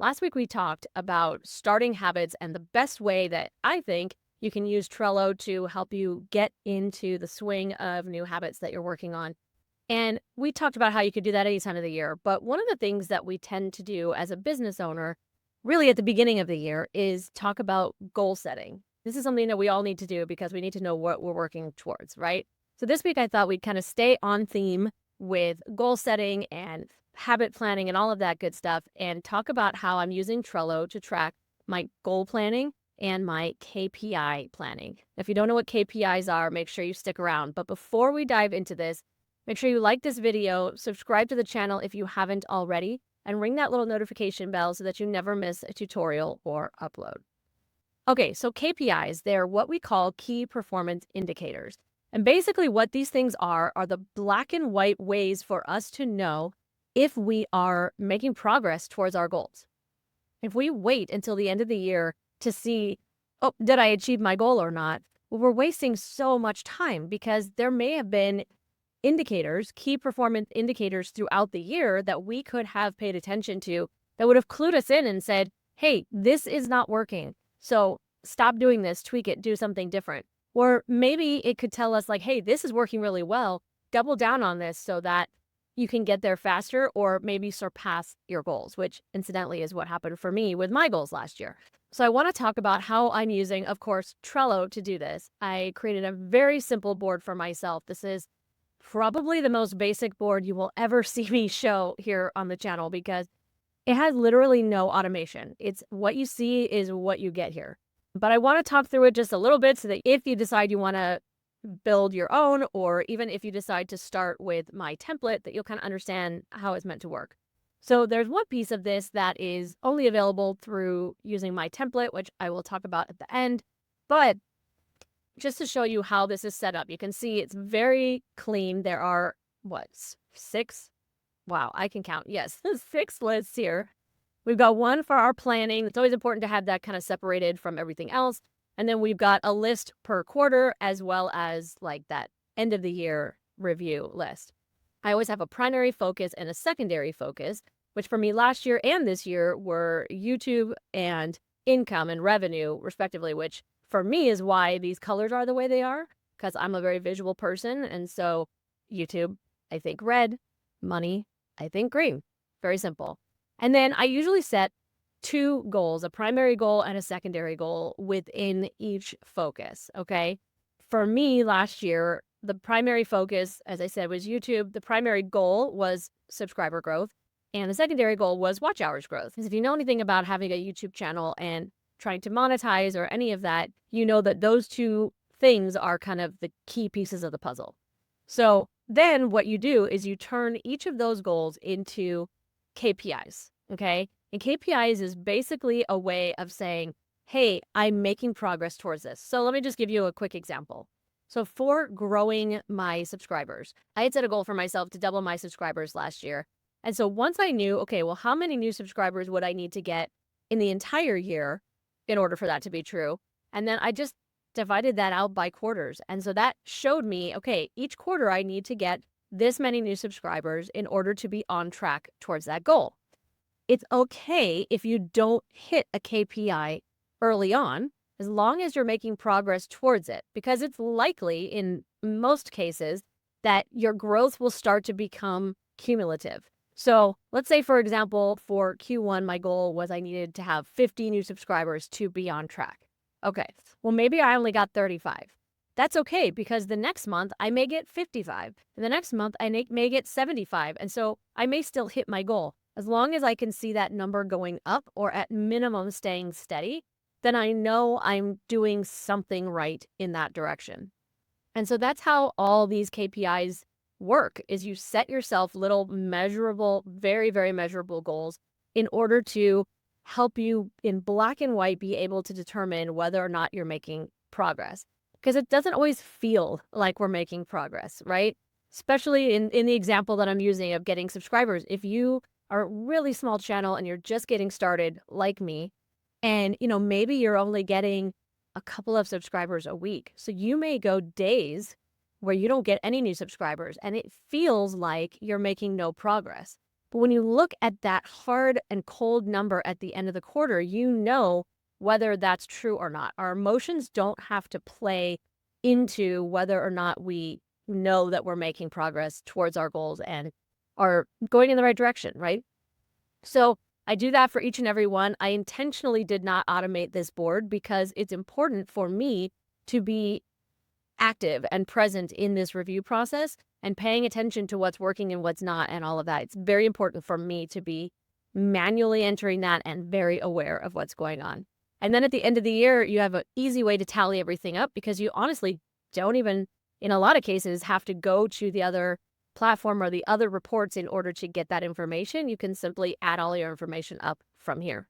Last week we talked about starting habits and the best way that I think you can use Trello to help you get into the swing of new habits that you're working on. And we talked about how you could do that any time of the year. But one of the things that we tend to do as a business owner, really at the beginning of the year, is talk about goal setting. This is something that we all need to do because we need to know what we're working towards, right? So this week I thought we'd kind of stay on theme with goal setting and habit planning and all of that good stuff and talk about how I'm using Trello to track my goal planning and my KPI planning. If you don't know what KPIs are, make sure you stick around. But before we dive into this, make sure you like this video, subscribe to the channel if you haven't already, and ring that little notification bell so that you never miss a tutorial or upload. Okay, so KPIs, they're what we call key performance indicators. And basically what these things are the black and white ways for us to know if we are making progress towards our goals. If we wait until the end of the year to see, oh, did I achieve my goal or not? Well, we're wasting so much time because there may have been indicators, key performance indicators throughout the year that we could have paid attention to that would have clued us in and said, hey, this is not working. So stop doing this, tweak it, do something different. Or maybe it could tell us like, hey, this is working really well. Double down on this so that you can get there faster or maybe surpass your goals, which incidentally is what happened for me with my goals last year. So I want to talk about how I'm using, of course, Trello to do this. I created a very simple board for myself. This is probably the most basic board you will ever see me show here on the channel because it has literally no automation. It's what you see is what you get here. But I want to talk through it just a little bit so that if you decide you want to build your own, or even if you decide to start with my template, that you'll kind of understand how it's meant to work. So there's one piece of this that is only available through using my template, which I will talk about at the end. But just to show you how this is set up, you can see it's very clean. There are, what, six? Wow, I can count. Yes, 6 lists here. We've got one for our planning. It's always important to have that kind of separated from everything else. And then we've got a list per quarter as well as like that end of the year review list. I always have a primary focus and a secondary focus, which for me last year and this year were YouTube and income and revenue respectively, which for me is why these colors are the way they are, because I'm a very visual person. And so YouTube, I think red, money, I think green. Very simple. And then I usually set 2 goals, a primary goal and a secondary goal within each focus, okay? For me last year, the primary focus, as I said, was YouTube. The primary goal was subscriber growth, and the secondary goal was watch hours growth. Because if you know anything about having a YouTube channel and trying to monetize or any of that, you know that those 2 things are kind of the key pieces of the puzzle. So then what you do is you turn each of those goals into KPIs, okay? And KPIs is basically a way of saying, hey, I'm making progress towards this. So let me just give you a quick example. So for growing my subscribers, I had set a goal for myself to double my subscribers last year. And so once I knew, okay, well, how many new subscribers would I need to get in the entire year in order for that to be true? And then I just divided that out by quarters. And so that showed me, okay, each quarter I need to get this many new subscribers in order to be on track towards that goal. It's okay if you don't hit a KPI early on, as long as you're making progress towards it, because it's likely in most cases that your growth will start to become cumulative. So let's say, for example, for Q1, my goal was I needed to have 50 new subscribers to be on track. Okay, well, maybe I only got 35. That's okay because the next month I may get 55 and the next month I may get 75. And so I may still hit my goal. As long as I can see that number going up or at minimum staying steady, then I know I'm doing something right in that direction. And so that's how all these KPIs work, is you set yourself little measurable, very, very measurable goals in order to help you in black and white be able to determine whether or not you're making progress. Because it doesn't always feel like we're making progress, right? Especially in the example that I'm using of getting subscribers. If you are a really small channel and you're just getting started like me, and maybe you're only getting a couple of subscribers a week. So you may go days where you don't get any new subscribers and it feels like you're making no progress. But when you look at that hard and cold number at the end of the quarter, you know whether that's true or not. Our emotions don't have to play into whether or not we know that we're making progress towards our goals and are going in the right direction, right? So I do that for each and every one. I intentionally did not automate this board because it's important for me to be active and present in this review process and paying attention to what's working and what's not and all of that. It's very important for me to be manually entering that and very aware of what's going on. And then at the end of the year, you have an easy way to tally everything up because you honestly don't even, in a lot of cases, have to go to the other platform or the other reports in order to get that information. You can simply add all your information up from here.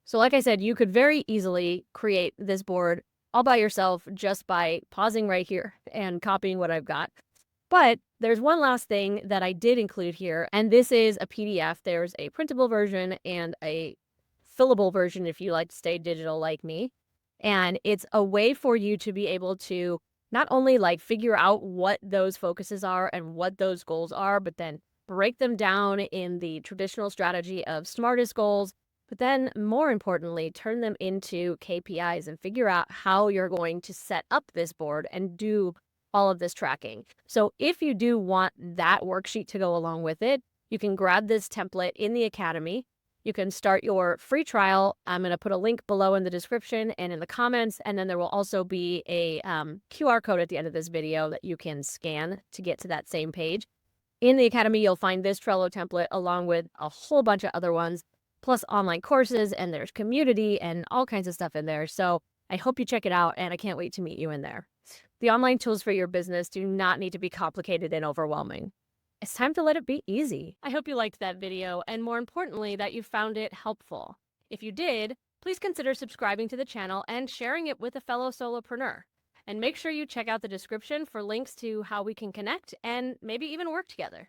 So like I said, you could very easily create this board all by yourself just by pausing right here and copying what I've got. But there's one last thing that I did include here, and this is a PDF. There's a printable version and a fillable version if you like to stay digital like me. And it's a way for you to be able to not only like figure out what those focuses are and what those goals are, but then break them down in the traditional strategy of smartest goals, but then more importantly, turn them into KPIs and figure out how you're going to set up this board and do all of this tracking. So if you do want that worksheet to go along with it, you can grab this template in the Academy. You can start your free trial. I'm going to put a link below in the description and in the comments, and then there will also be a QR code at the end of this video that you can scan to get to that same page. In the Academy, you'll find this Trello template along with a whole bunch of other ones, plus online courses, and there's community and all kinds of stuff in there. So I hope you check it out, and I can't wait to meet you in there. The online tools for your business do not need to be complicated and overwhelming. It's time to let it be easy. I hope you liked that video, and more importantly, that you found it helpful. If you did, please consider subscribing to the channel and sharing it with a fellow solopreneur. And make sure you check out the description for links to how we can connect and maybe even work together.